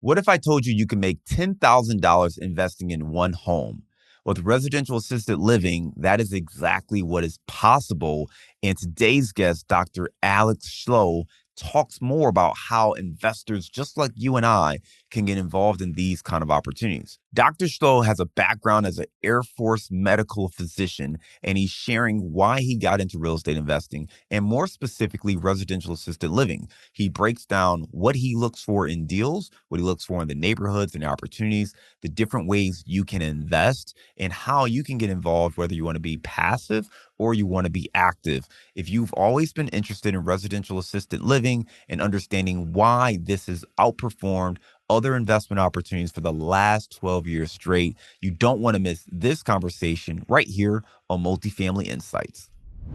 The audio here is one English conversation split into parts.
What if I told you you can make $10,000 investing in one home? With residential assisted living, that is exactly what is possible. And today's guest, Dr. Alex Schloe, talks more about how investors just like you and I can get involved in these kind of opportunities. Dr. Schloe has a background as an Air Force medical physician, and he's sharing why he got into real estate investing and more specifically residential assisted living. He breaks down what he looks for in deals, what he looks for in the neighborhoods and the opportunities, the different ways you can invest, and how you can get involved, whether you want to be passive or you want to be active. If you've always been interested in residential assisted living and understanding why this has outperformed other investment opportunities for the last 12 years straight, you don't want to miss this conversation right here on Multifamily Insights.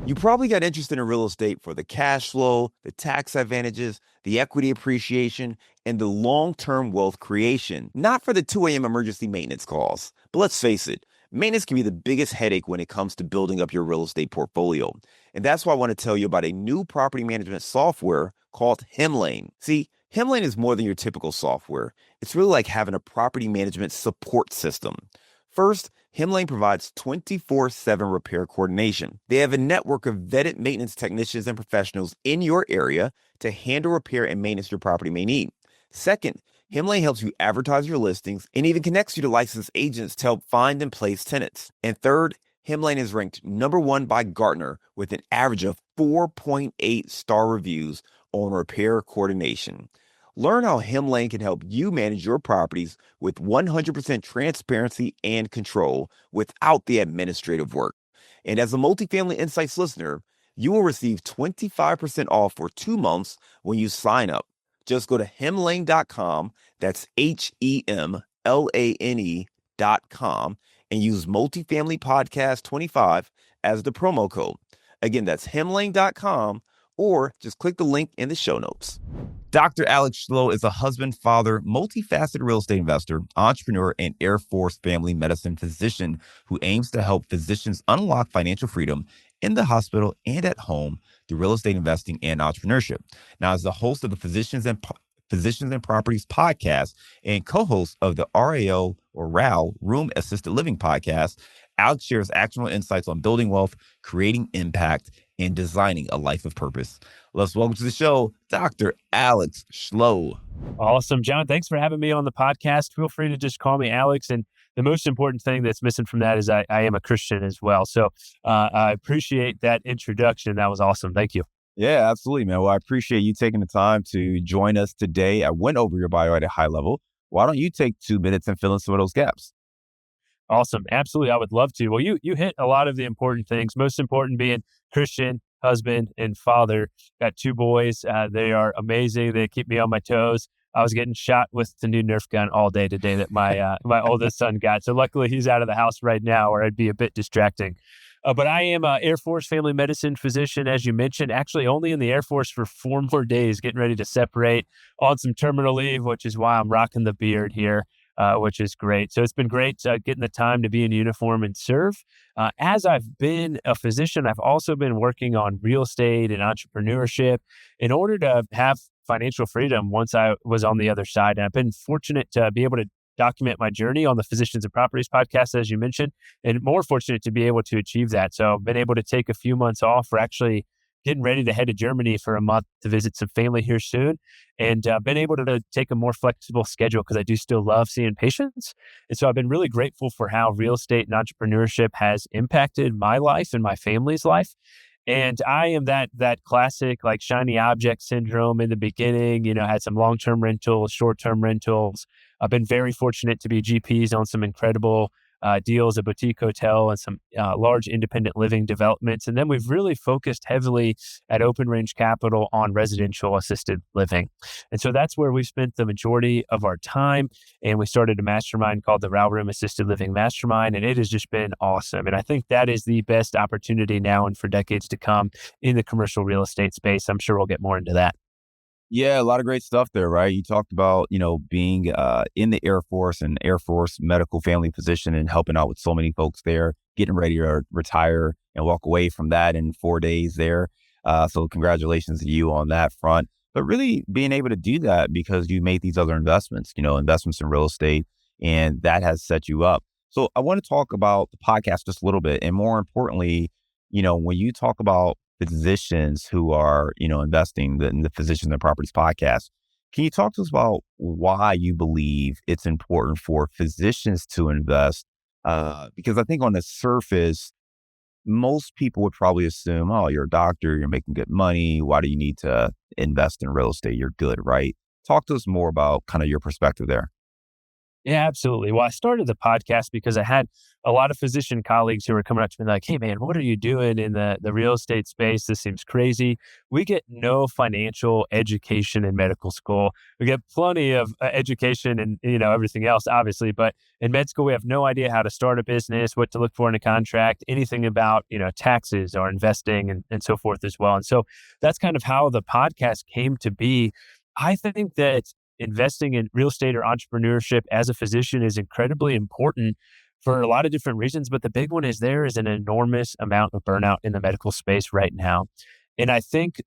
You probably got interested in real estate for the cash flow, the tax advantages, the equity appreciation, and the long-term wealth creation, not for the 2 a.m. emergency maintenance calls. But let's face it, maintenance can be the biggest headache when it comes to building up your real estate portfolio. And that's why I want to tell you about a new property management software called Hemlane. See, Hemlane is more than your typical software. It's really like having a property management support system. First, Hemlane provides 24/7 repair coordination. They have a network of vetted maintenance technicians and professionals in your area to handle repair and maintenance your property may need. Second, Hemlane helps you advertise your listings and even connects you to licensed agents to help find and place tenants. And third, Hemlane is ranked #1 by Gartner with an average of 4.8 star reviews on repair coordination. Learn how Hemlane can help you manage your properties with 100% transparency and control without the administrative work. And as a Multifamily Insights listener, you will receive 25% off for 2 months when you sign up. Just go to hemlane.com, that's HEMLANE.com, and use Multifamily Podcast 25 as the promo code. Again, that's hemlane.com, or just click the link in the show notes. Dr. Alex Schloe is a husband, father, multifaceted real estate investor, entrepreneur, and Air Force family medicine physician who aims to help physicians unlock financial freedom in the hospital and at home through real estate investing and entrepreneurship. Now, as the host of the Physicians and Properties podcast and co-host of the RAL or RAL Room Assisted Living podcast, Alex shares actionable insights on building wealth, creating impact, and designing a life of purpose. Let's welcome to the show, Dr. Alex Schloe. Awesome. John, thanks for having me on the podcast. Feel free to just call me Alex. And the most important thing that's missing from that is I am a Christian as well. So I appreciate that introduction. That was awesome. Thank you. Yeah, absolutely, man. Well, I appreciate you taking the time to join us today. I went over your bio at a high level. Why don't you take 2 minutes and fill in some of those gaps? Awesome. Absolutely. I would love to. Well, you hit a lot of the important things, most important being Christian, husband, and father. Got 2 boys. They are amazing. They keep me on my toes. I was getting shot with the new Nerf gun all day today that my my oldest son got. So luckily he's out of the house right now, or it'd be a bit distracting. But I am an Air Force family medicine physician, as you mentioned, actually only in the Air Force for 4 more days, getting ready to separate on some terminal leave, which is why I'm rocking the beard here. Which is great. So it's been great getting the time to be in uniform and serve. As I've been a physician, I've also been working on real estate and entrepreneurship in order to have financial freedom once I was on the other side. And I've been fortunate to be able to document my journey on the Physicians and Properties podcast, as you mentioned, and more fortunate to be able to achieve that. So I've been able to take a few months off. We're actually getting ready to head to Germany for a month to visit some family here soon, and been able to take a more flexible schedule because I do still love seeing patients. And so I've been really grateful for how real estate and entrepreneurship has impacted my life and my family's life. And I am that classic like shiny object syndrome in the beginning, had some long-term rentals, short-term rentals. I've been very fortunate to be GPs on some incredible deals, a boutique hotel, and some large independent living developments. And then we've really focused heavily at Open Range Capital on residential assisted living. And so that's where we spent the majority of our time. And we started a mastermind called the RAL Room Assisted Living Mastermind. And it has just been awesome. And I think that is the best opportunity now and for decades to come in the commercial real estate space. I'm sure we'll get more into that. Yeah, a lot of great stuff there, right? You talked about, being in the Air Force and Air Force medical family physician and helping out with so many folks there, getting ready to retire and walk away from that in 4 days there. So congratulations to you on that front. but really being able to do that because you made these other investments, investments in real estate, and that has set you up. So I want to talk about the podcast just a little bit. And more importantly, when you talk about physicians who are, investing in the Physicians and Properties podcast, can you talk to us about why you believe it's important for physicians to invest? Because I think on the surface, most people would probably assume, oh, you're a doctor, you're making good money. Why do you need to invest in real estate? You're good, right? Talk to us more about kind of your perspective there. Yeah, absolutely. Well, I started the podcast because I had a lot of physician colleagues who were coming up to me like, hey, man, what are you doing in the real estate space? This seems crazy. We get no financial education in medical school. We get plenty of education and, everything else, obviously. But in med school, we have no idea how to start a business, what to look for in a contract, anything about, taxes or investing and so forth as well. And so that's kind of how the podcast came to be. I think that investing in real estate or entrepreneurship as a physician is incredibly important for a lot of different reasons. But the big one is there is an enormous amount of burnout in the medical space right now. And I think,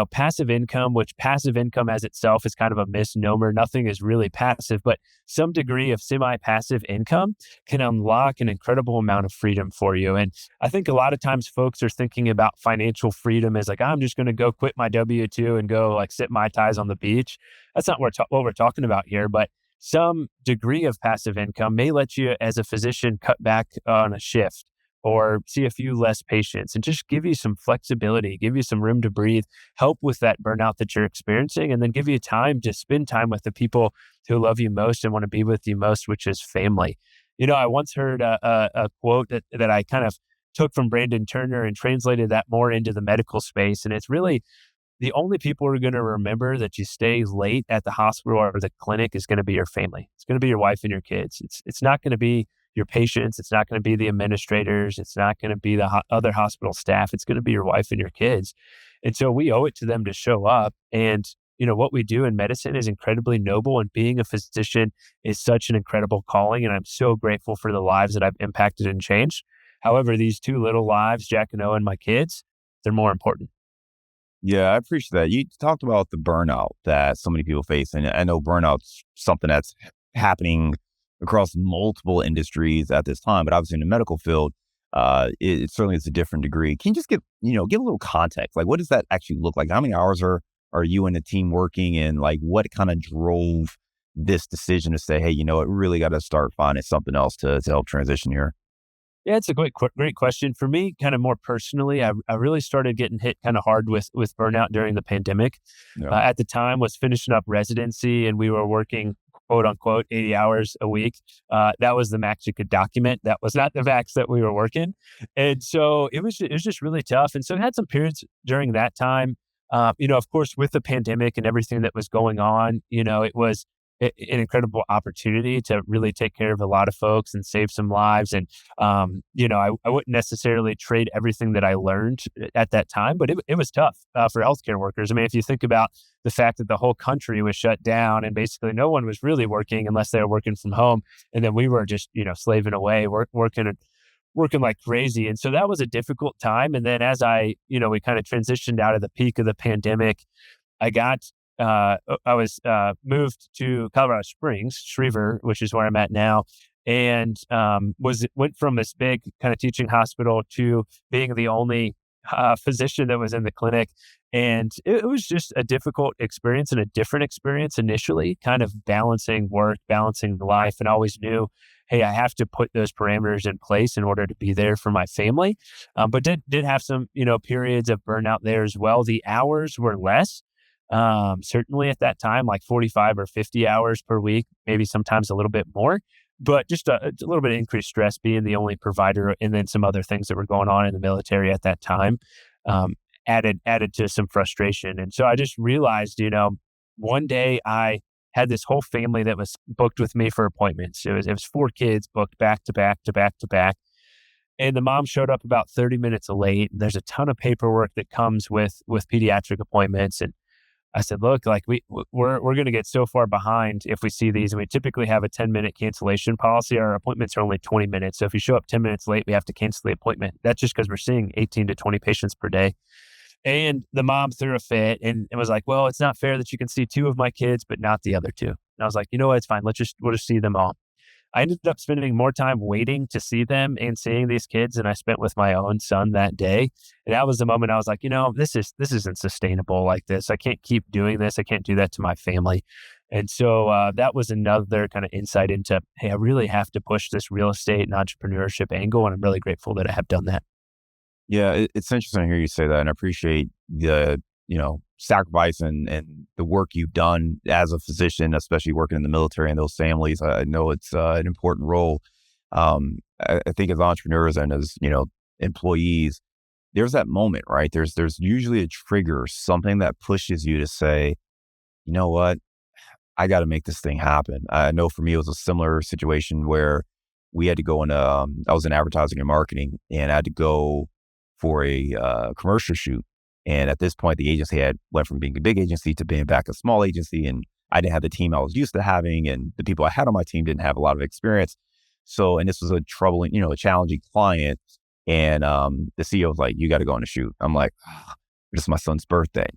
passive income, which passive income as itself is kind of a misnomer. Nothing is really passive, but some degree of semi-passive income can unlock an incredible amount of freedom for you. And I think a lot of times folks are thinking about financial freedom as like, I'm just going to go quit my W-2 and go like sip Mai Tais on the beach. That's not what we're talking about here, but some degree of passive income may let you as a physician cut back on a shift or see a few less patients and just give you some flexibility, give you some room to breathe, help with that burnout that you're experiencing, and then give you time to spend time with the people who love you most and want to be with you most, which is family. I once heard a quote that I kind of took from Brandon Turner and translated that more into the medical space. And it's really the only people who are going to remember that you stay late at the hospital or the clinic is going to be your family. It's going to be your wife and your kids. It's not going to be your patients. It's not going to be the administrators. It's not going to be the other hospital staff. It's going to be your wife and your kids. And so we owe it to them to show up. And, what we do in medicine is incredibly noble. And being a physician is such an incredible calling. And I'm so grateful for the lives that I've impacted and changed. However, these two little lives, Jack and Owen, my kids, they're more important. Yeah, I appreciate that. You talked about the burnout that so many people face. And I know burnout's something that's happening across multiple industries at this time, but obviously in the medical field, it certainly is a different degree. Can you just give a little context? Like, what does that actually look like? How many hours are you and the team working, and like what kind of drove this decision to say, hey, it really got to start finding something else to help transition here? Yeah, it's a great question. For me, kind of more personally, I really started getting hit kind of hard with burnout during the pandemic. Yeah. At the time, was finishing up residency, and we were working quote unquote 80 hours a week. That was the max you could document. That was not the max that we were working, and so it was just really tough. And so I had some periods during that time. Of course, with the pandemic and everything that was going on, it was an incredible opportunity to really take care of a lot of folks and save some lives. And, I wouldn't necessarily trade everything that I learned at that time, but it was tough for healthcare workers. I mean, if you think about the fact that the whole country was shut down and basically no one was really working unless they were working from home. And then we were just, slaving away, working like crazy. And so that was a difficult time. And then as we kind of transitioned out of the peak of the pandemic, I was moved to Colorado Springs, Schriever, which is where I'm at now, and went from this big kind of teaching hospital to being the only physician that was in the clinic. And it was just a difficult experience and a different experience initially, kind of balancing work, balancing life, and I always knew, hey, I have to put those parameters in place in order to be there for my family. But did have some, periods of burnout there as well. The hours were less. Certainly at that time, like 45 or 50 hours per week, maybe sometimes a little bit more, but just a little bit of increased stress being the only provider. And then some other things that were going on in the military at that time, added to some frustration. And so I just realized, one day I had this whole family that was booked with me for appointments. It was 4 kids booked back to back to back to back. And the mom showed up about 30 minutes late. There's a ton of paperwork that comes with pediatric appointments. And I said, look, like we're going to get so far behind if we see these. And we typically have a 10-minute cancellation policy. Our appointments are only 20 minutes. So if you show up 10 minutes late, we have to cancel the appointment. That's just because we're seeing 18 to 20 patients per day. And the mom threw a fit and was like, well, it's not fair that you can see two of my kids, but not the other two. And I was like, you know what? It's fine. We'll just see them all. I ended up spending more time waiting to see them and seeing these kids than I spent with my own son that day. And that was the moment I was like, this isn't sustainable like this. I can't keep doing this. I can't do that to my family. And so that was another kind of insight into, hey, I really have to push this real estate and entrepreneurship angle. And I'm really grateful that I have done that. Yeah, it's interesting to hear you say that, and I appreciate the sacrifice and the work you've done as a physician, especially working in the military and those families. I know it's an important role. I think as entrepreneurs and as employees, there's that moment, right? There's usually a trigger, something that pushes you to say, you know what, I got to make this thing happen. I know for me, it was a similar situation where we had to go into, I was in advertising and marketing, and I had to go for a commercial shoot. And at this point, the agency had went from being a big agency to being back a small agency. And I didn't have the team I was used to having. And the people I had on my team didn't have a lot of experience. So, and this was a troubling, a challenging client. And the CEO was like, you got to go on a shoot. I'm like, this is my son's birthday.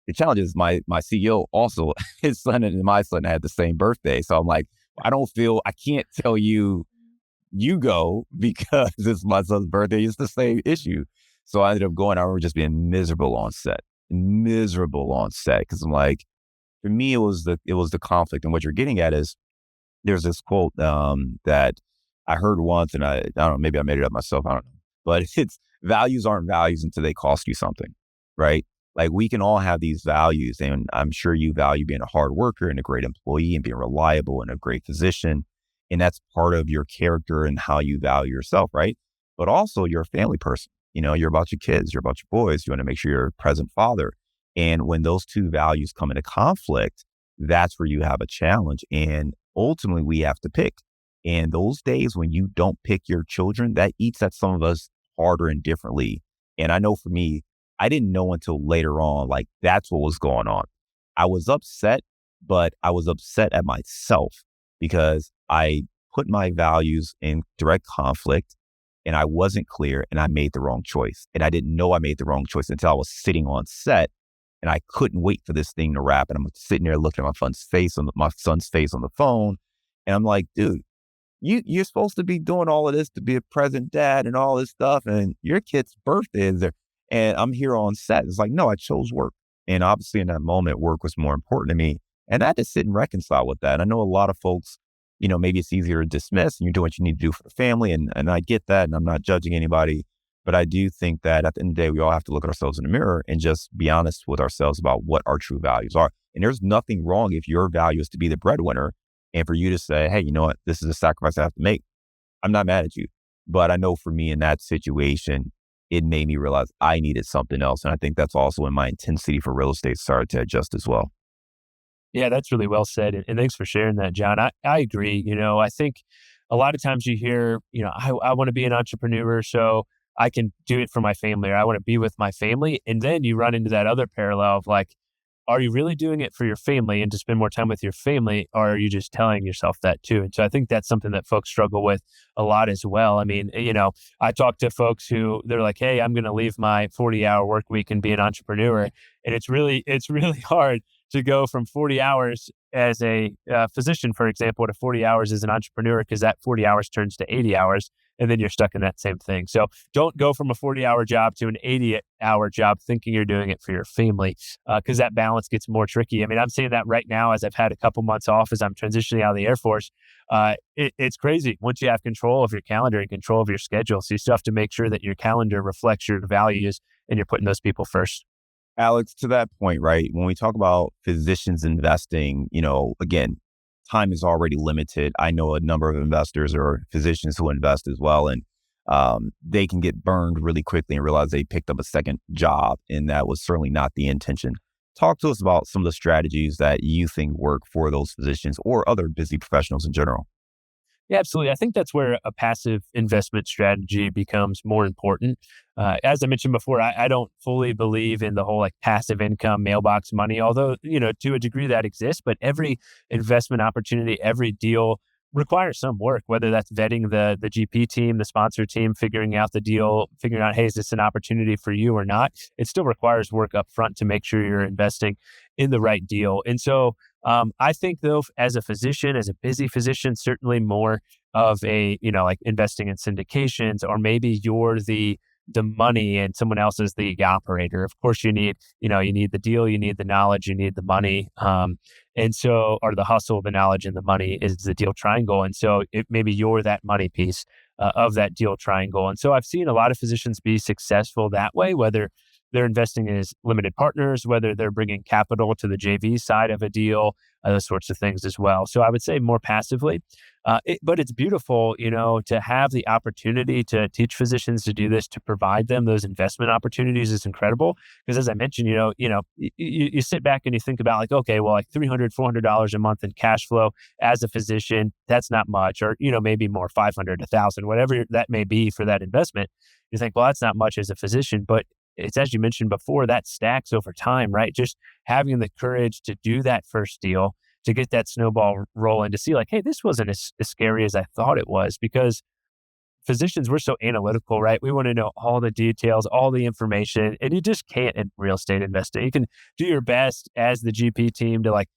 The challenge is my CEO also, his son and my son had the same birthday. So I'm like, I can't tell you go because it's my son's birthday. It's the same issue. So I ended up going. I remember just being miserable on set because I'm like, for me, it was the conflict. And what you're getting at is there's this quote that I heard once, and I don't know, maybe I made it up myself. I don't know, but it's values aren't values until they cost you something, right? Like we can all have these values, and I'm sure you value being a hard worker and a great employee and being reliable and a great physician. And that's part of your character and how you value yourself, right? But also you're a family person. You're about your kids, you're about your boys. You want to make sure you're a present father. And when those two values come into conflict, that's where you have a challenge. And ultimately we have to pick. And those days when you don't pick your children, that eats at some of us harder and differently. And I know for me, I didn't know until later on, like that's what was going on. I was upset, but I was upset at myself because I put my values in direct conflict and I wasn't clear and I made the wrong choice. And I didn't know I made the wrong choice until I was sitting on set and I couldn't wait for this thing to wrap. And I'm sitting there looking at my son's face on the phone. And I'm like, dude, you're supposed to be doing all of this to be a present dad and all this stuff. And your kid's birthday is there. And I'm here on set. It's like, no, I chose work. And obviously in that moment, work was more important to me. And I had to sit and reconcile with that. And I know a lot of folks, maybe it's easier to dismiss and you're doing what you need to do for the family. And I get that. And I'm not judging anybody. But I do think that at the end of the day, we all have to look at ourselves in the mirror and just be honest with ourselves about what our true values are. And there's nothing wrong if your value is to be the breadwinner and for you to say, hey, you know what, this is a sacrifice I have to make. I'm not mad at you. But I know for me in that situation, it made me realize I needed something else. And I think that's also when my intensity for real estate started to adjust as well. Yeah, that's really well said. And thanks for sharing that, John. I agree. I think a lot of times you hear, I want to be an entrepreneur so I can do it for my family, or I want to be with my family. And then you run into that other parallel of like, are you really doing it for your family and to spend more time with your family? Or are you just telling yourself that too? And so I think that's something that folks struggle with a lot as well. I mean, I talk to folks who they're like, hey, I'm going to leave my 40-hour work week and be an entrepreneur. And it's really hard to go from 40 hours as a physician, for example, to 40 hours as an entrepreneur, because that 40 hours turns to 80 hours. And then you're stuck in that same thing. So don't go from a 40-hour job to an 80-hour job thinking you're doing it for your family, because that balance gets more tricky. I mean, I'm saying that right now as I've had a couple months off as I'm transitioning out of the Air Force. It's crazy once you have control of your calendar and control of your schedule. So you still have to make sure that your calendar reflects your values and you're putting those people first. Alex, to that point, right? When we talk about physicians investing, again, time is already limited. I know a number of investors or physicians who invest as well, and they can get burned really quickly and realize they picked up a second job, and that was certainly not the intention. Talk to us about some of the strategies that you think work for those physicians or other busy professionals in general. Yeah, absolutely. I think that's where a passive investment strategy becomes more important. As I mentioned before, I don't fully believe in the whole like passive income mailbox money, although, to a degree that exists, but every investment opportunity, every deal requires some work, whether that's vetting the GP team, the sponsor team, figuring out the deal, figuring out, hey, is this an opportunity for you or not? It still requires work up front to make sure you're investing in the right deal. And so I think though, as a physician, as a busy physician, certainly more of a, like investing in syndications, or maybe you're the money and someone else is the operator. Of course, you need the deal, you need the knowledge, you need the money. And so, or the hustle, the knowledge, and the money is the deal triangle. And so maybe you're that money piece of that deal triangle. And so I've seen a lot of physicians be successful that way, whether they're investing as limited partners, whether they're bringing capital to the JV side of a deal, those sorts of things as well. So I would say more passively, but it's beautiful, to have the opportunity to teach physicians to do this, to provide them those investment opportunities is incredible. Because as I mentioned, you sit back and you think about like, okay, well, like $300, $400 a month in cash flow as a physician, that's not much, or, maybe more 500, 1,000, whatever that may be for that investment. You think, well, that's not much as a physician, but it's, as you mentioned before, that stacks over time, right? Just having the courage to do that first deal, to get that snowball rolling, to see like, hey, this wasn't as scary as I thought it was. Because physicians, we're so analytical, right? We want to know all the details, all the information, and you just can't in real estate investing. You can do your best as the GP team to like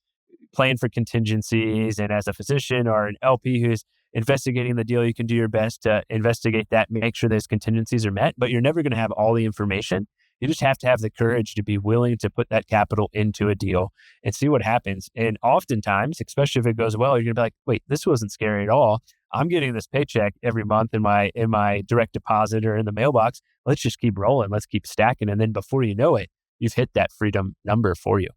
plan for contingencies, and as a physician or an LP who's investigating the deal, you can do your best to investigate that, make sure those contingencies are met, but you're never going to have all the information. You just have to have the courage to be willing to put that capital into a deal and see what happens. And oftentimes, especially if it goes well, you're going to be like, wait, this wasn't scary at all. I'm getting this paycheck every month in my direct deposit or in the mailbox. Let's just keep rolling. Let's keep stacking. And then before you know it, you've hit that freedom number for you.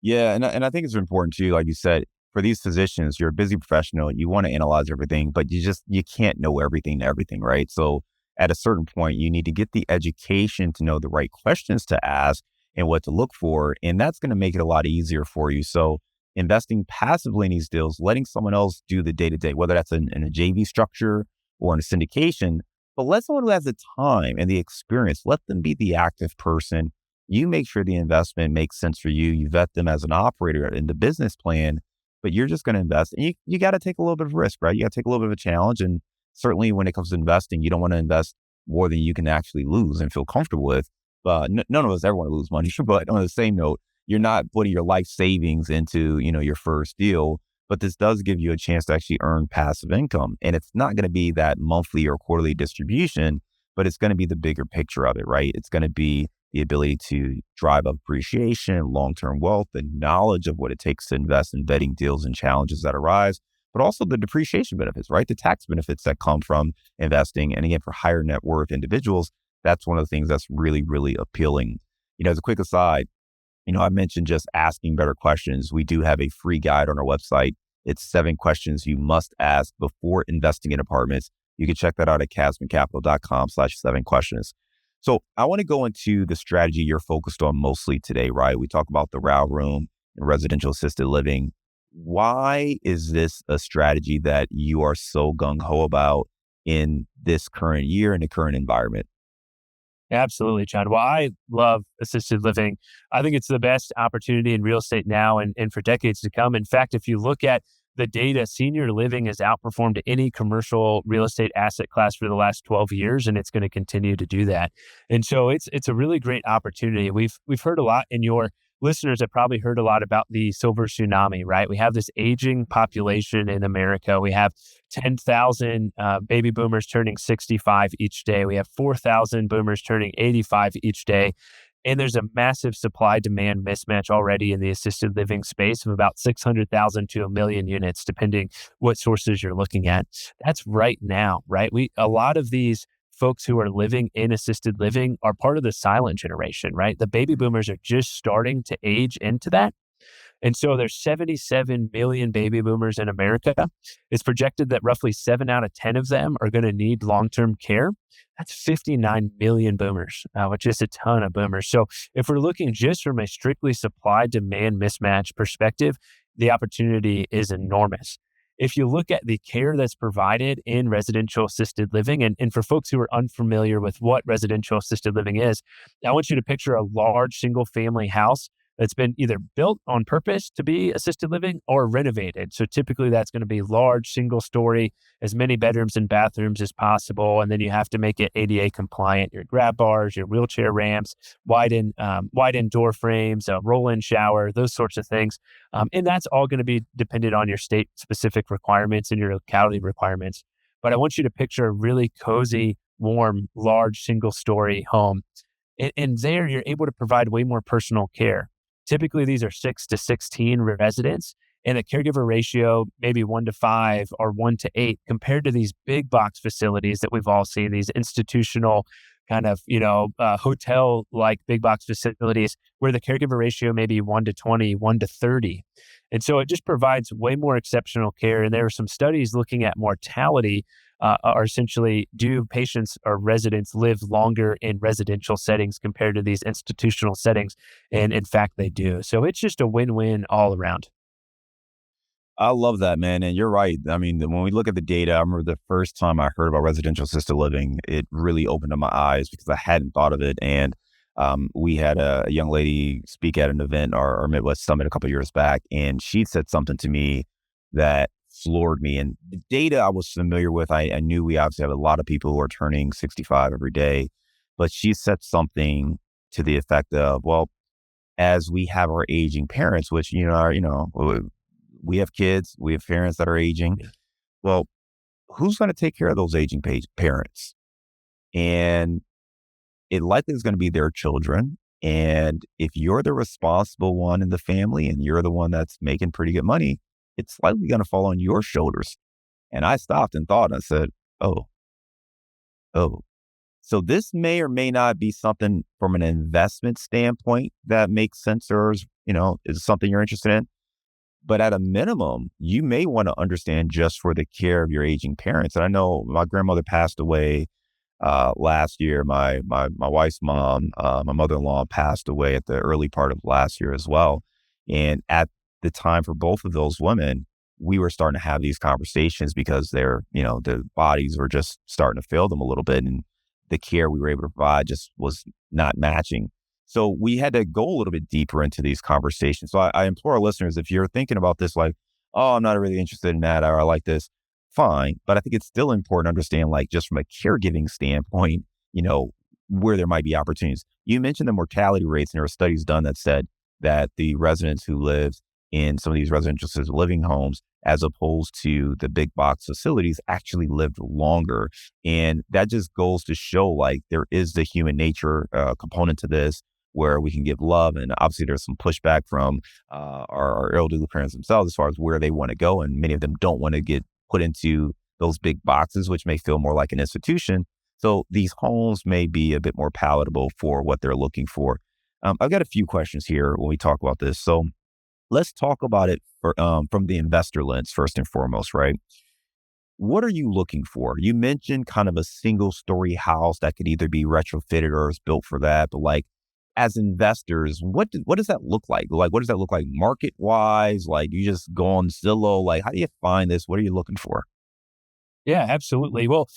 Yeah, and I think it's important too, like you said, for these physicians, you're a busy professional, you want to analyze everything, but you can't know everything, right? So at a certain point, you need to get the education to know the right questions to ask and what to look for, and that's going to make it a lot easier for you. So investing passively in these deals, letting someone else do the day-to-day, whether that's in a JV structure or in a syndication, but let someone who has the time and the experience, let them be the active person. You make sure the investment makes sense for you. You vet them as an operator in the business plan, but you're just going to invest. And you got to take a little bit of risk, right? You got to take a little bit of a challenge. And certainly when it comes to investing, you don't want to invest more than you can actually lose and feel comfortable with. But none of us ever want to lose money. But on the same note, you're not putting your life savings into, your first deal. But this does give you a chance to actually earn passive income. And it's not going to be that monthly or quarterly distribution, but it's going to be the bigger picture of it, right? It's going to be the ability to drive up appreciation, long-term wealth, the knowledge of what it takes to invest in vetting deals and challenges that arise, but also the depreciation benefits, right? The tax benefits that come from investing. And again, for higher net worth individuals, that's one of the things that's really, really appealing. As a quick aside, I mentioned just asking better questions. We do have a free guide on our website. It's 7 questions you must ask before investing in apartments. You can check that out at casmoncapital.com/7questions. So I want to go into the strategy you're focused on mostly today, right? We talk about the RAL room and residential assisted living. Why is this a strategy that you are so gung-ho about in this current year, in the current environment? Absolutely, John. Well, I love assisted living. I think it's the best opportunity in real estate now and for decades to come. In fact, if you look at the data, senior living has outperformed any commercial real estate asset class for the last 12 years, and it's going to continue to do that. And so it's a really great opportunity. We've heard a lot, and your listeners have probably heard a lot about the silver tsunami, right? We have this aging population in America. We have 10,000 baby boomers turning 65 each day. We have 4,000 boomers turning 85 each day. And there's a massive supply-demand mismatch already in the assisted living space of about 600,000 to 1 million units, depending what sources you're looking at. That's right now, right? A lot of these folks who are living in assisted living are part of the silent generation, right? The baby boomers are just starting to age into that. And so there's 77 million baby boomers in America. It's projected that roughly 7 out of 10 of them are going to need long-term care. That's 59 million boomers, which is a ton of boomers. So if we're looking just from a strictly supply-demand mismatch perspective, the opportunity is enormous. If you look at the care that's provided in residential assisted living, and for folks who are unfamiliar with what residential assisted living is, I want you to picture a large single family house that's been either built on purpose to be assisted living or renovated. So typically that's going to be large, single story, as many bedrooms and bathrooms as possible. And then you have to make it ADA compliant, your grab bars, your wheelchair ramps, wide in door frames, a roll-in shower, those sorts of things. And that's all going to be dependent on your state specific requirements and your locality requirements. But I want you to picture a really cozy, warm, large single story home. And there you're able to provide way more personal care. Typically, these are 6 to 16 residents, and a caregiver ratio, maybe 1 to 5 or 1 to 8, compared to these big box facilities that we've all seen, these institutional kind of, hotel like big box facilities where the caregiver ratio may be 1 to 20, 1 to 30. And so it just provides way more exceptional care. And there are some studies looking at mortality, are essentially, do patients or residents live longer in residential settings compared to these institutional settings? And in fact, they do. So it's just a win-win all around. I love that, man. And you're right. I mean, when we look at the data, I remember the first time I heard about residential assisted living, it really opened up my eyes because I hadn't thought of it. And we had a young lady speak at an event, our Midwest Summit, a couple of years back, and she said something to me that floored me. And the data I was familiar with, I knew we obviously have a lot of people who are turning 65 every day, but she said something to the effect of, well, as we have our aging parents, which, we have kids, we have parents that are aging. Yeah. Well, who's going to take care of those aging parents? And it likely is going to be their children. And if you're the responsible one in the family and you're the one that's making pretty good money, it's likely going to fall on your shoulders. And I stopped and thought, and I said, oh, oh. So this may or may not be something from an investment standpoint that makes sense or is something you're interested in. But at a minimum, you may want to understand just for the care of your aging parents. And I know my grandmother passed away last year. My wife's mom, my mother-in-law, passed away at the early part of last year as well. And at the time for both of those women, we were starting to have these conversations because their bodies were just starting to fail them a little bit, and the care we were able to provide just was not matching. So we had to go a little bit deeper into these conversations. So I implore our listeners, if you're thinking about this, like, oh, I'm not really interested in that, or I like this, fine. But I think it's still important to understand, like, just from a caregiving standpoint, where there might be opportunities. You mentioned the mortality rates, and there were studies done that said that the residents who live in some of these residential assisted living homes, as opposed to the big box facilities, actually lived longer. And that just goes to show, like, there is the human nature component to this, where we can give love. And obviously there's some pushback from our elderly parents themselves as far as where they want to go. And many of them don't want to get put into those big boxes, which may feel more like an institution. So these homes may be a bit more palatable for what they're looking for. I've got a few questions here when we talk about this. So let's talk about it from the investor lens, first and foremost, right? What are you looking for? You mentioned kind of a single story house that could either be retrofitted or is built for that. But like, as investors, what does that look like? Like, what does that look like market wise? Like, you just go on Zillow. Like, how do you find this? What are you looking for? Yeah, absolutely. Well,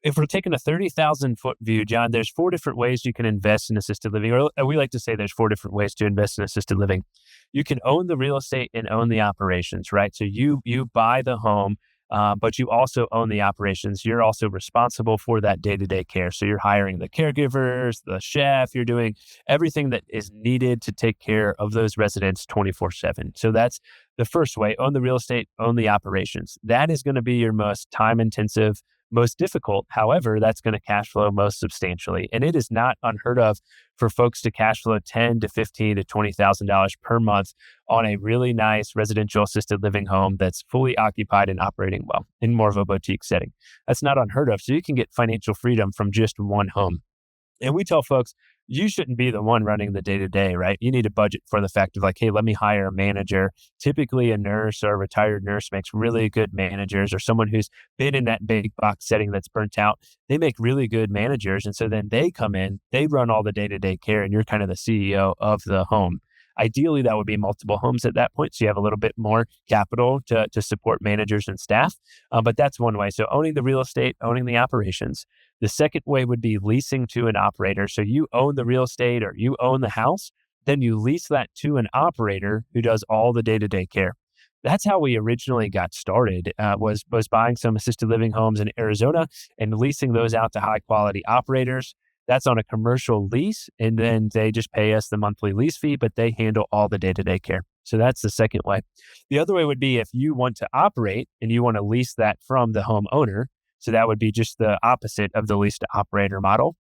if we're taking a 30,000 foot view, John, there's 4 different ways you can invest in assisted living, or we like to say there's 4 different ways to invest in assisted living. You can own the real estate and own the operations, right? So you buy the home, but you also own the operations. You're also responsible for that day-to-day care. So you're hiring the caregivers, the chef, you're doing everything that is needed to take care of those residents 24/7. So that's the first way: own the real estate, own the operations. That is going to be your most time-intensive, most difficult. However, that's going to cash flow most substantially. And it is not unheard of for folks to cash flow $10 to $15 to $20,000 per month on a really nice residential assisted living home that's fully occupied and operating well in more of a boutique setting. That's not unheard of. So you can get financial freedom from just one home. And we tell folks, you shouldn't be the one running the day to day, right? You need to budget for the fact of like, hey, let me hire a manager. Typically, a nurse or a retired nurse makes really good managers, or someone who's been in that big box setting that's burnt out. They make really good managers. And so then they come in, they run all the day to day care, and you're kind of the CEO of the home. Ideally, that would be multiple homes at that point. So you have a little bit more capital to support managers and staff. But that's one way. So owning the real estate, owning the operations. The second way would be leasing to an operator. So you own the real estate or you own the house, Then you lease that to an operator who does all the day-to-day care. That's how we originally got started, was buying some assisted living homes in Arizona and leasing those out to high-quality operators. That's on a commercial lease, and then they just pay us the monthly lease fee, but they handle all the day-to-day care. So that's the second way. The other way would be if you want to operate and you want to lease that from the homeowner. So that would be just the opposite of the lease to operator model.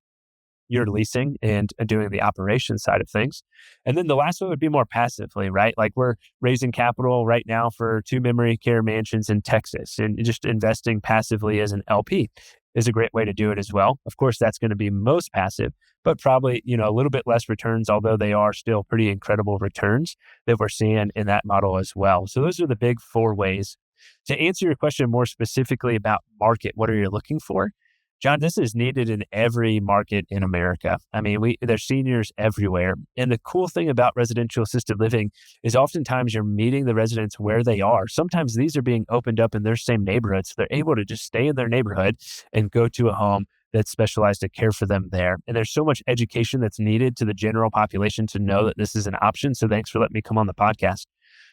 You're leasing and doing the operation side of things. And then the last one would be more passively, right? Like we're raising capital right now for 2 memory care mansions in Texas, and just investing passively as an LP is a great way to do it as well. Of course, that's going to be most passive, but probably, a little bit less returns, although they are still pretty incredible returns that we're seeing in that model as well. So those are the big 4 ways. To answer your question more specifically about market, what are you looking for? John, this is needed in every market in America. I mean, there's seniors everywhere. And the cool thing about residential assisted living is oftentimes you're meeting the residents where they are. Sometimes these are being opened up in their same neighborhood. So they're able to just stay in their neighborhood and go to a home that's specialized to care for them there. And there's so much education that's needed to the general population to know that this is an option. So thanks for letting me come on the podcast.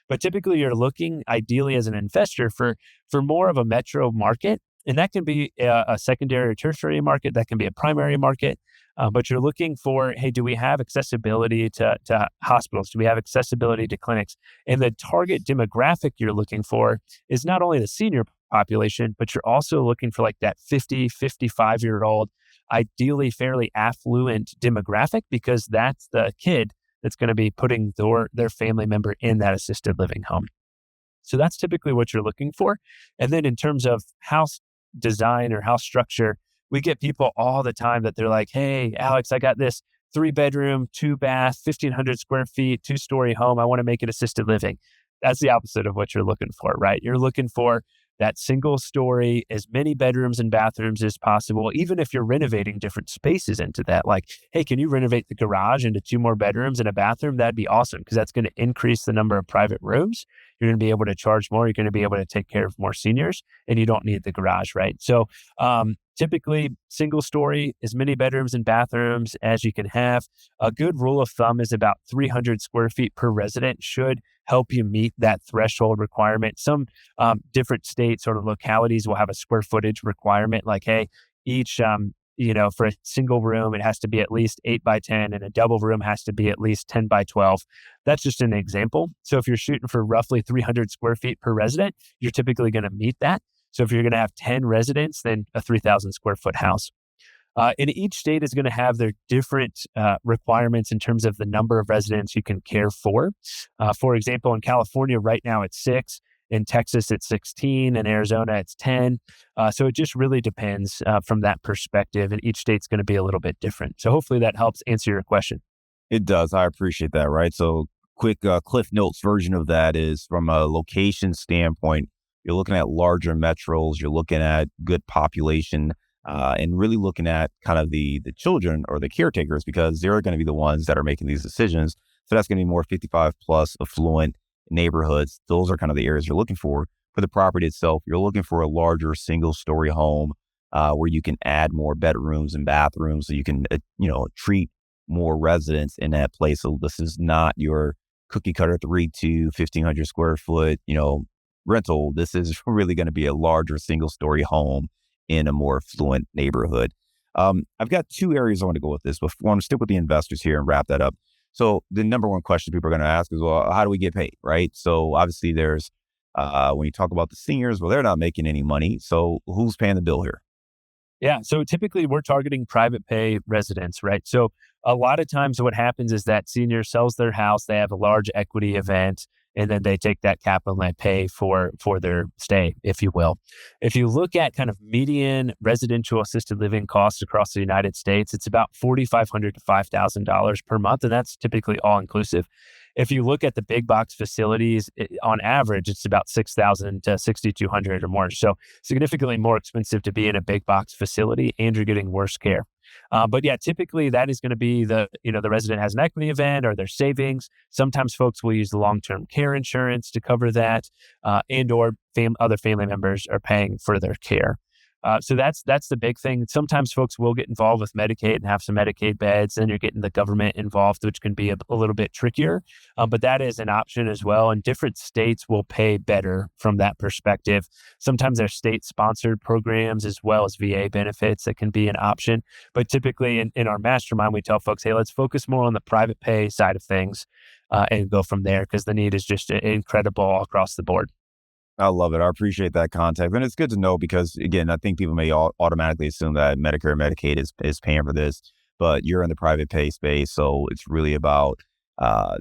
But typically you're looking ideally as an investor for more of a metro market. And that can be a secondary or tertiary market. That can be a primary market. But you're looking for, hey, do we have accessibility to hospitals? Do we have accessibility to clinics? And the target demographic you're looking for is not only the senior population, but you're also looking for like that 50, 55-year-old, ideally fairly affluent demographic, because that's the kid that's going to be putting their family member in that assisted living home. So that's typically what you're looking for. And then in terms of house design or house structure, we get people all the time that they're like, hey, Alex, I got this 3-bedroom, 2-bath, 1,500 square feet, 2-story home. I want to make it assisted living. That's the opposite of what you're looking for, right? You're looking for that single story, as many bedrooms and bathrooms as possible, even if you're renovating different spaces into that. Like, hey, can you renovate the garage into 2 more bedrooms and a bathroom? That'd be awesome, because that's going to increase the number of private rooms. You're going to be able to charge more. You're going to be able to take care of more seniors, and you don't need the garage, right? So typically, single story, as many bedrooms and bathrooms as you can have. A good rule of thumb is about 300 square feet per resident should help you meet that threshold requirement. Some different states or localities will have a square footage requirement, like, hey, each for a single room, it has to be at least 8 by 10, and a double room has to be at least 10 by 12. That's just an example. So if you're shooting for roughly 300 square feet per resident, you're typically going to meet that. So if you're going to have 10 residents, then a 3,000 square foot house. And each state is going to have their different requirements in terms of the number of residents you can care for. For example, in California right now it's 6. In Texas, it's 16. In Arizona, it's 10. So it just really depends from that perspective, and each state's going to be a little bit different. So hopefully that helps answer your question. It does. I appreciate that, right? So quick Cliff Notes version of that is, from a location standpoint, you're looking at larger metros, you're looking at good population, and really looking at kind of the children or the caretakers, because they're going to be the ones that are making these decisions. So that's going to be more 55 plus affluent neighborhoods. Those are kind of the areas you're looking for. For the property itself, you're looking for a larger single story home where you can add more bedrooms and bathrooms, so you can treat more residents in that place. So this is not your cookie cutter 1,500 square foot rental. This is really going to be a larger single story home in a more affluent neighborhood. I've got 2 areas I want to go with this, but I want to stick with the investors here and wrap that up. So the number one question people are going to ask is, well, how do we get paid, right? So obviously there's, when you talk about the seniors, well, they're not making any money. So who's paying the bill here? Yeah. So typically we're targeting private pay residents, right? So a lot of times what happens is that senior sells their house, they have a large equity event, and then they take that capital and they pay for their stay, if you will. If you look at kind of median residential assisted living costs across the United States, it's about $4,500 to $5,000 per month, and that's typically all inclusive. If you look at the big box facilities, on average, it's about $6,000 to $6,200 or more. So significantly more expensive to be in a big box facility, and you're getting worse care. But yeah, typically that is going to be the resident has an equity event or their savings. Sometimes folks will use the long-term care insurance to cover that, and or other family members are paying for their care. So that's the big thing. Sometimes folks will get involved with Medicaid and have some Medicaid beds, and you're getting the government involved, which can be a little bit trickier. But that is an option as well. And different states will pay better from that perspective. Sometimes there's state-sponsored programs as well as VA benefits that can be an option. But typically in our mastermind, we tell folks, hey, let's focus more on the private pay side of things and go from there because the need is just incredible all across the board. I love it. I appreciate that context. And it's good to know because, again, I think people may automatically assume that Medicare and Medicaid is paying for this, but you're in the private pay space. So it's really about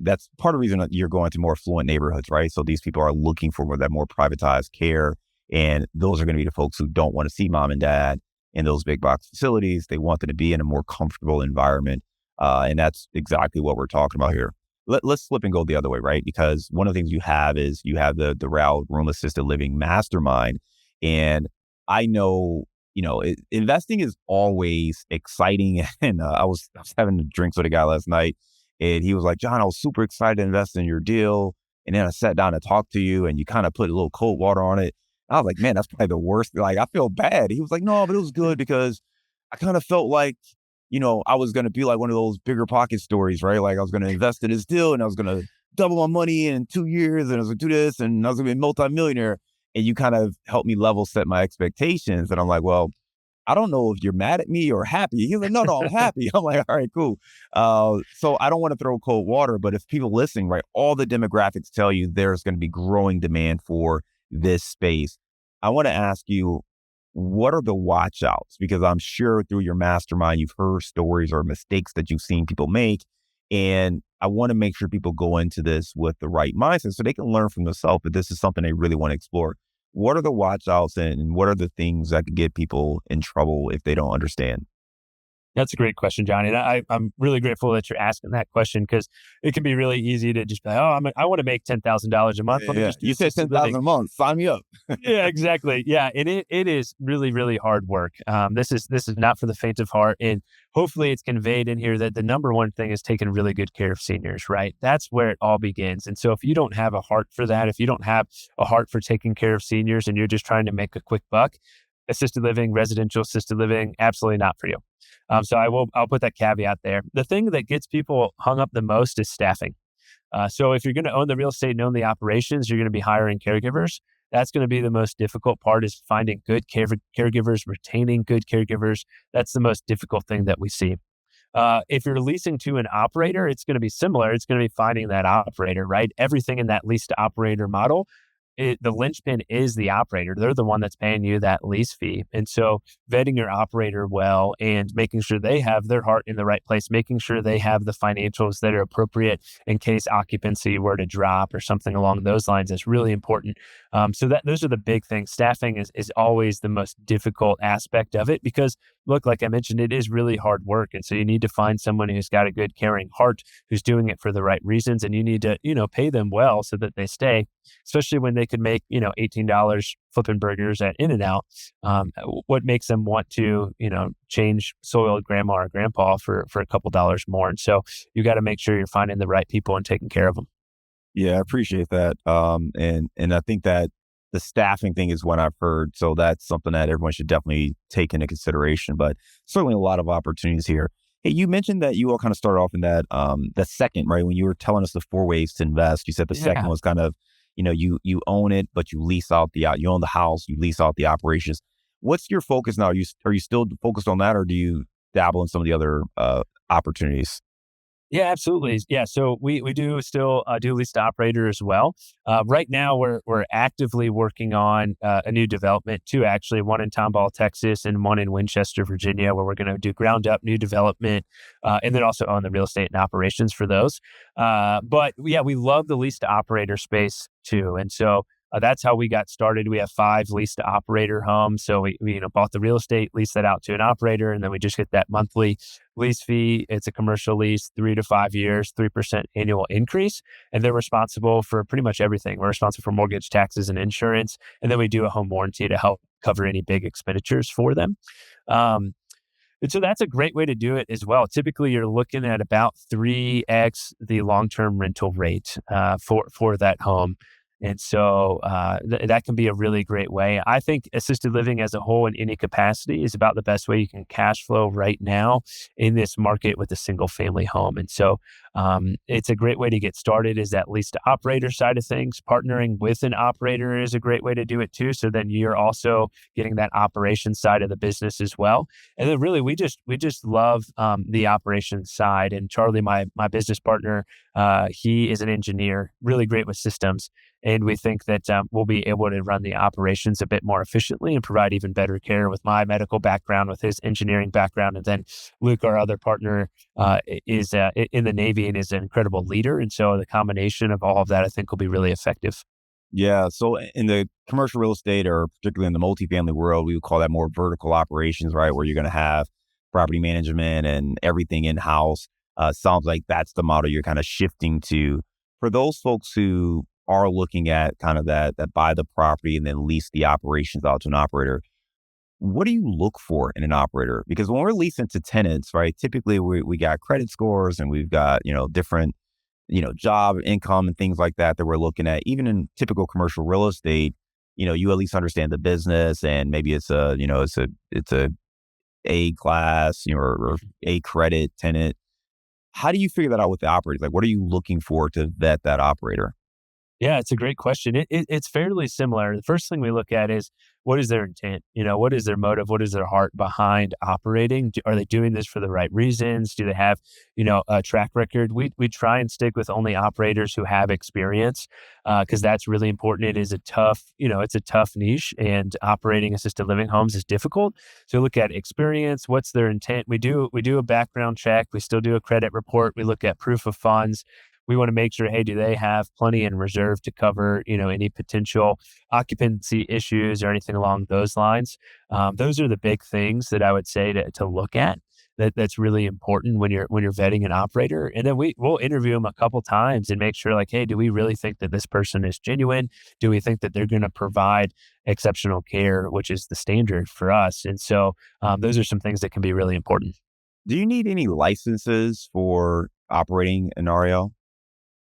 that's part of the reason that you're going to more affluent neighborhoods, right? So these people are looking for that more privatized care. And those are going to be the folks who don't want to see mom and dad in those big box facilities. They want them to be in a more comfortable environment. And that's exactly what we're talking about here. Let's flip and go the other way, right? Because one of the things you have is you have the RAL Room Assisted Living Mastermind. And I know, investing is always exciting. And I was having drinks with a guy last night and he was like, John, I was super excited to invest in your deal. And then I sat down and talked to you and you kind of put a little cold water on it. I was like, man, that's probably the worst. Like, I feel bad. He was like, no, but it was good because I kind of felt like, I was going to be like one of those bigger pocket stories, right? Like I was going to invest in this deal and I was going to double my money in 2 years and I was going to do this and I was going to be a multimillionaire. And you kind of helped me level set my expectations. And I'm like, well, I don't know if you're mad at me or happy. He's like, no, I'm happy. I'm like, all right, cool. So I don't want to throw cold water, but if people listening, right, all the demographics tell you there's going to be growing demand for this space. I want to ask you, what are the watch outs? Because I'm sure through your mastermind, you've heard stories or mistakes that you've seen people make. And I want to make sure people go into this with the right mindset so they can learn from themselves, but this is something they really want to explore. What are the watch outs and what are the things that could get people in trouble if they don't understand? That's a great question, Johnny. And I'm really grateful that you're asking that question because it can be really easy to just be like, oh, I want to make $10,000 a month. Let me Yeah. just do You said assisted 10,000 living. a month. Sign me up. Yeah, exactly. Yeah, and it is really, really hard work. This is not for the faint of heart, and hopefully it's conveyed in here that the number one thing is taking really good care of seniors. Right, that's where it all begins. And so if you don't have a heart for that, if you don't have a heart for taking care of seniors, and you're just trying to make a quick buck, assisted living, residential assisted living, absolutely not for you. So I'll put that caveat there. The thing that gets people hung up the most is staffing. So if you're going to own the real estate and own the operations, you're going to be hiring caregivers. That's going to be the most difficult part is finding good caregivers, retaining good caregivers. That's the most difficult thing that we see. If you're leasing to an operator, it's going to be similar. It's going to be finding that operator, right? Everything in that lease to operator model, the linchpin is the operator. They're the one that's paying you that lease fee. And so vetting your operator well and making sure they have their heart in the right place, making sure they have the financials that are appropriate in case occupancy were to drop or something along those lines is really important. So those are the big things. Staffing is always the most difficult aspect of it because look, like I mentioned, it is really hard work. And so you need to find someone who's got a good caring heart, who's doing it for the right reasons. And you need to, pay them well so that they stay, especially when they could make, $18 flipping burgers at In-N-Out. What makes them want to, change soiled grandma or grandpa for a couple dollars more. And so you got to make sure you're finding the right people and taking care of them. Yeah, I appreciate that. And I think that the staffing thing is what I've heard. So that's something that everyone should definitely take into consideration, but certainly a lot of opportunities here. Hey, you mentioned that you all kind of started off in that second, right? When you were telling us the 4 ways to invest, you said the second Yeah. was kind of, you own it, but you lease out you own the house, you lease out the operations. What's your focus now? Are you still focused on that or do you dabble in some of the other opportunities? Yeah, absolutely. Yeah, so we do still do lease to operator as well. Right now, we're actively working on a new development, two actually, one in Tomball, Texas, and one in Winchester, Virginia, where we're going to do ground up new development, and then also own the real estate and operations for those. But yeah, we love the lease to operator space too, and so. That's how we got started. We have 5 lease to operator homes. So we bought the real estate, leased that out to an operator, and then we just get that monthly lease fee. It's a commercial lease, 3 to 5 years, 3% annual increase. And they're responsible for pretty much everything. We're responsible for mortgage, taxes, and insurance. And then we do a home warranty to help cover any big expenditures for them. And so that's a great way to do it as well. Typically, you're looking at about 3x the long-term rental rate for that home. And so that can be a really great way. I think assisted living as a whole in any capacity is about the best way you can cash flow right now in this market with a single family home. And so it's a great way to get started is at least the operator side of things. Partnering with an operator is a great way to do it too. So then you're also getting that operations side of the business as well. And then really we just love the operations side. And Charlie, my business partner, he is an engineer, really great with systems. And we think that we'll be able to run the operations a bit more efficiently and provide even better care with my medical background, with his engineering background. And then Luke, our other partner, is in the Navy and is an incredible leader. And so the combination of all of that, I think, will be really effective. Yeah. So in the commercial real estate, or particularly in the multifamily world, we would call that more vertical operations, right? Where you're going to have property management and everything in-house. Sounds like that's the model you're kind of shifting to. For those folks who are looking at kind of that buy the property and then lease the operations out to an operator, what do you look for in an operator? Because when we're leasing to tenants, right, typically we got credit scores and we've got, different, job income and things like that we're looking at. Even in typical commercial real estate, you at least understand the business, and maybe it's a A class, or A credit tenant. How do you figure that out with the operators? Like, what are you looking for to vet that operator? Yeah, it's a great question. It's fairly similar. The first thing we look at is what is their intent? What is their motive? What is their heart behind operating? Are they doing this for the right reasons? Do they have, a track record? We try and stick with only operators who have experience because that's really important. It is a tough, it's a tough niche, and operating assisted living homes is difficult. So look at experience. What's their intent? We do a background check. We still do a credit report. We look at proof of funds. We want to make sure, hey, do they have plenty in reserve to cover, any potential occupancy issues or anything along those lines? Those are the big things that I would say to look at. That's really important when you're vetting an operator. And then we'll interview them a couple times and make sure, like, hey, do we really think that this person is genuine? Do we think that they're going to provide exceptional care, which is the standard for us? And so those are some things that can be really important. Do you need any licenses for operating an RAL?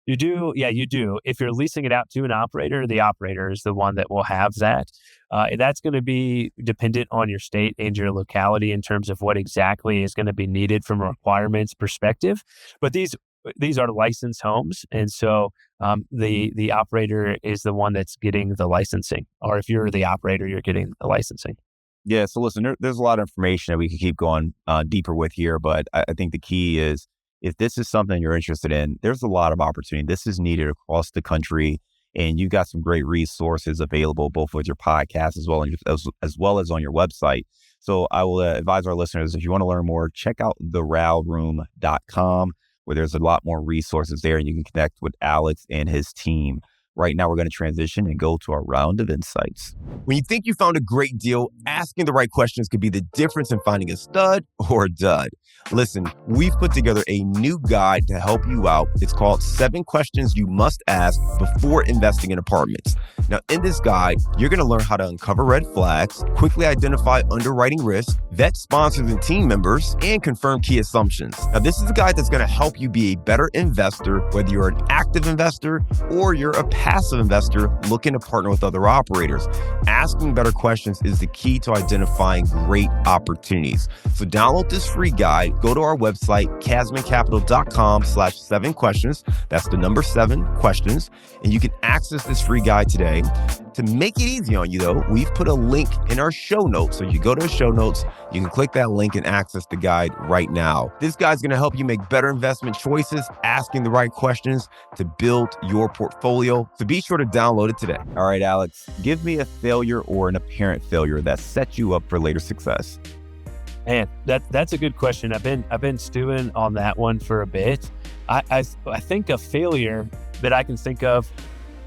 You do. Yeah, you do. If you're leasing it out to an operator, the operator is the one that will have that. And that's going to be dependent on your state and your locality in terms of what exactly is going to be needed from a requirements perspective. But these are licensed homes. And so the operator is the one that's getting the licensing. Or if you're the operator, you're getting the licensing. Yeah. So listen, there's a lot of information that we could keep going deeper with here, but I think the key is, if this is something you're interested in, there's a lot of opportunity. This is needed across the country, and you've got some great resources available, both with your podcast as well as on your website. So I will advise our listeners, if you want to learn more, check out theralroom.com, where there's a lot more resources there, and you can connect with Alex and his team. Right now, we're going to transition and go to our round of insights. When you think you found a great deal, asking the right questions could be the difference in finding a stud or a dud. Listen, we've put together a new guide to help you out. It's called 7 Questions You Must Ask Before Investing in Apartments. Now, in this guide, you're going to learn how to uncover red flags, quickly identify underwriting risk, vet sponsors and team members, and confirm key assumptions. Now, this is a guide that's going to help you be a better investor, whether you're an active investor or you're a passive investor looking to partner with other operators. Asking better questions is the key to identifying great opportunities. So download this free guide. Go to our website, casmoncapital.com/7 questions. That's the number 7 questions. And you can access this free guide today. To make it easy on you, though, we've put a link in our show notes. So you go to the show notes, you can click that link and access the guide right now. This guide's going to help you make better investment choices, asking the right questions to build your portfolio. So be sure to download it today. All right, Alex, give me a failure or an apparent failure that sets you up for later success. Man, that's a good question. I've been stewing on that one for a bit. I think a failure that I can think of,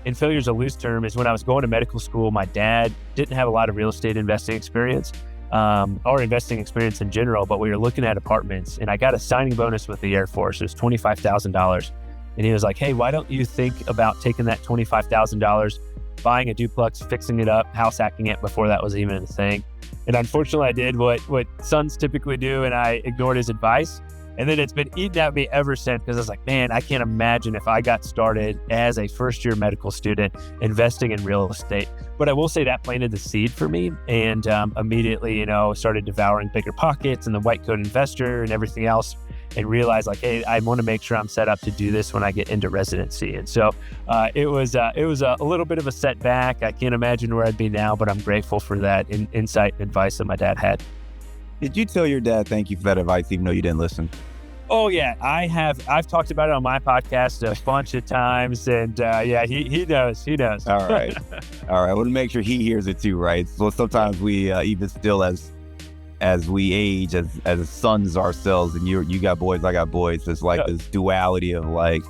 and failure is a loose term, is when I was going to medical school. My dad didn't have a lot of real estate investing experience, or investing experience in general, but we were looking at apartments, and I got a signing bonus with the Air Force. It was $25,000. And he was like, hey, why don't you think about taking that $25,000, buying a duplex, fixing it up, house hacking it before that was even a thing. And unfortunately, I did what sons typically do, and I ignored his advice. And then it's been eating at me ever since, because I was like, man, I can't imagine if I got started as a first-year medical student investing in real estate. But I will say that planted the seed for me, and immediately, started devouring bigger pockets and the white coat investor and everything else, and realized like, hey, I want to make sure I'm set up to do this when I get into residency. And so it was a little bit of a setback. I can't imagine where I'd be now, but I'm grateful for that insight and advice that my dad had. Did you tell your dad thank you for that advice, even though you didn't listen? Oh yeah, I have. I've talked about it on my podcast a bunch of times, and yeah, he knows. He knows. All right. All right. I want to make sure he hears it too, right? So sometimes we even still as we age, as sons ourselves, and you got boys, I got boys. It's like this duality of like,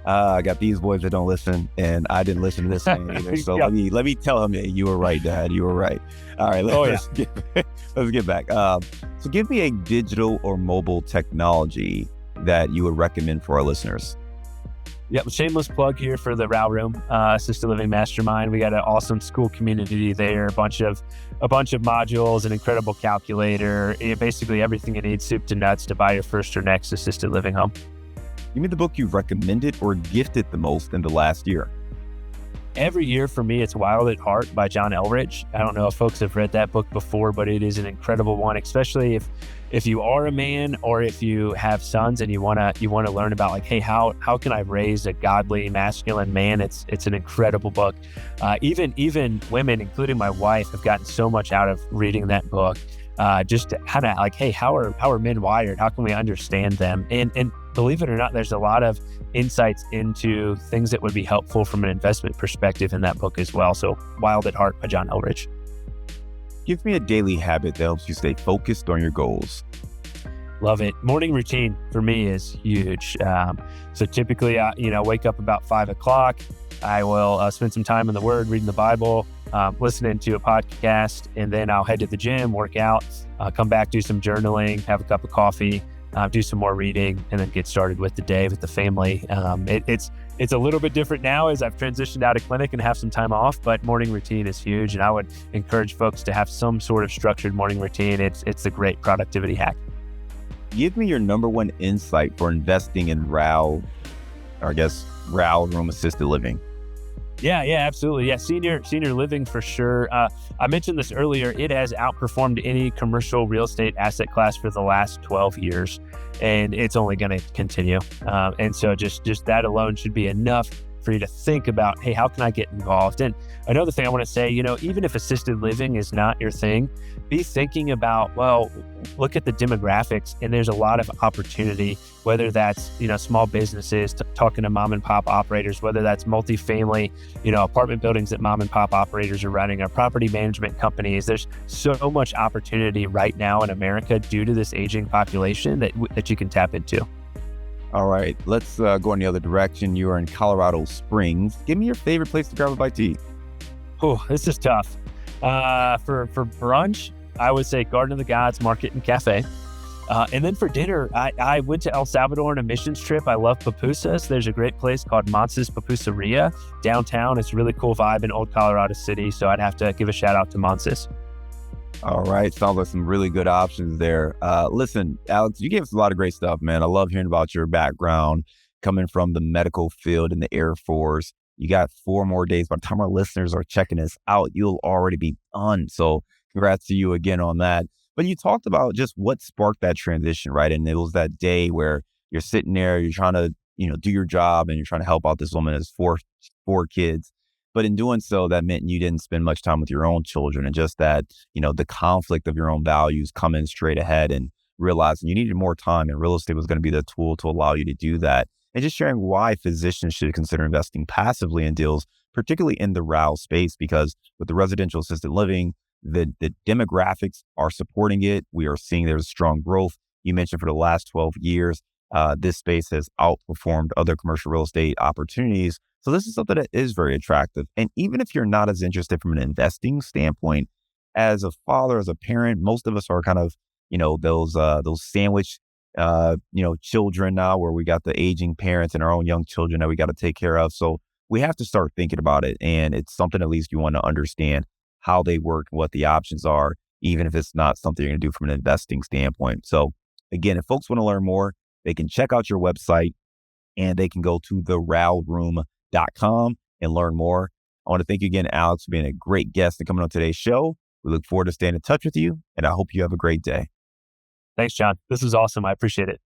I got these boys that don't listen, and I didn't listen to this man either. So let me tell him, hey, you were right, Dad. You were right. All right, let's get back. So give me a digital or mobile technology that you would recommend for our listeners. Yep, shameless plug here for the RAL Room, Assisted Living Mastermind. We got an awesome school community there, a bunch of modules, an incredible calculator, basically everything you need, soup to nuts, to buy your first or next assisted living home. Give me the book you've recommended or gifted the most in the last year. Every year for me, it's Wild at Heart by John Elridge. I don't know if folks have read that book before, but it is an incredible one, especially if you are a man or if you have sons and you wanna learn about like, hey, how can I raise a godly, masculine man? It's an incredible book. Even women, including my wife, have gotten so much out of reading that book. Just to kind of like, hey, how are men wired? How can we understand them? And believe it or not, there's a lot of insights into things that would be helpful from an investment perspective in that book as well. So Wild at Heart by John Elridge. Give me a daily habit that helps you stay focused on your goals. Love it. Morning routine for me is huge. So typically, I wake up about 5 o'clock. I will spend some time in the Word, reading the Bible, listening to a podcast, and then I'll head to the gym, work out, come back, do some journaling, have a cup of coffee, do some more reading, and then get started with the day with the family. It's a little bit different now as I've transitioned out of clinic and have some time off, but morning routine is huge, and I would encourage folks to have some sort of structured morning routine. It's a great productivity hack. Give me your number one insight for investing in RAL, or I guess RAL, room assisted living. Yeah, absolutely. Yeah, senior living for sure. I mentioned this earlier. It has outperformed any commercial real estate asset class for the last 12 years, and it's only going to continue. And so just that alone should be enough for you to think about, hey, how can I get involved? And another thing I want to say, even if assisted living is not your thing, be thinking about, well, look at the demographics, and there's a lot of opportunity, whether that's, small businesses, talking to mom and pop operators, whether that's multifamily, apartment buildings that mom and pop operators are running, or property management companies. There's so much opportunity right now in America due to this aging population that you can tap into. All right, let's go in the other direction. You are in Colorado Springs. Give me your favorite place to grab a bite to eat. Oh, this is tough. For brunch, I would say Garden of the Gods Market and Cafe. And then for dinner, I went to El Salvador on a missions trip. I love pupusas. There's a great place called Monsa's Pupuseria downtown. It's a really cool vibe in Old Colorado City. So I'd have to give a shout out to Monsa's. All right. Sounds like some really good options there. Listen, Alex, you gave us a lot of great stuff, man. I love hearing about your background coming from the medical field in the Air Force. You got 4 more days. By the time our listeners are checking this out, you'll already be done. So congrats to you again on that. But you talked about just what sparked that transition, right? And it was that day where you're sitting there, you're trying to, do your job, and you're trying to help out this woman as four kids. But in doing so, that meant you didn't spend much time with your own children, and just that, the conflict of your own values coming straight ahead and realizing you needed more time, and real estate was going to be the tool to allow you to do that. And just sharing why physicians should consider investing passively in deals, particularly in the RAL space, because with the residential assisted living, the demographics are supporting it. We are seeing there's strong growth. You mentioned for the last 12 years, this space has outperformed other commercial real estate opportunities. So this is something that is very attractive. And even if you're not as interested from an investing standpoint, as a father, as a parent, most of us are kind of, those sandwich, children now, where we got the aging parents and our own young children that we got to take care of. So we have to start thinking about it. And it's something at least you want to understand how they work and what the options are, even if it's not something you're going to do from an investing standpoint. So again, if folks want to learn more, they can check out your website and they can go to theralroom.com and learn more. I want to thank you again, Alex, for being a great guest and coming on today's show. We look forward to staying in touch with you, and I hope you have a great day. Thanks, John. This is awesome. I appreciate it.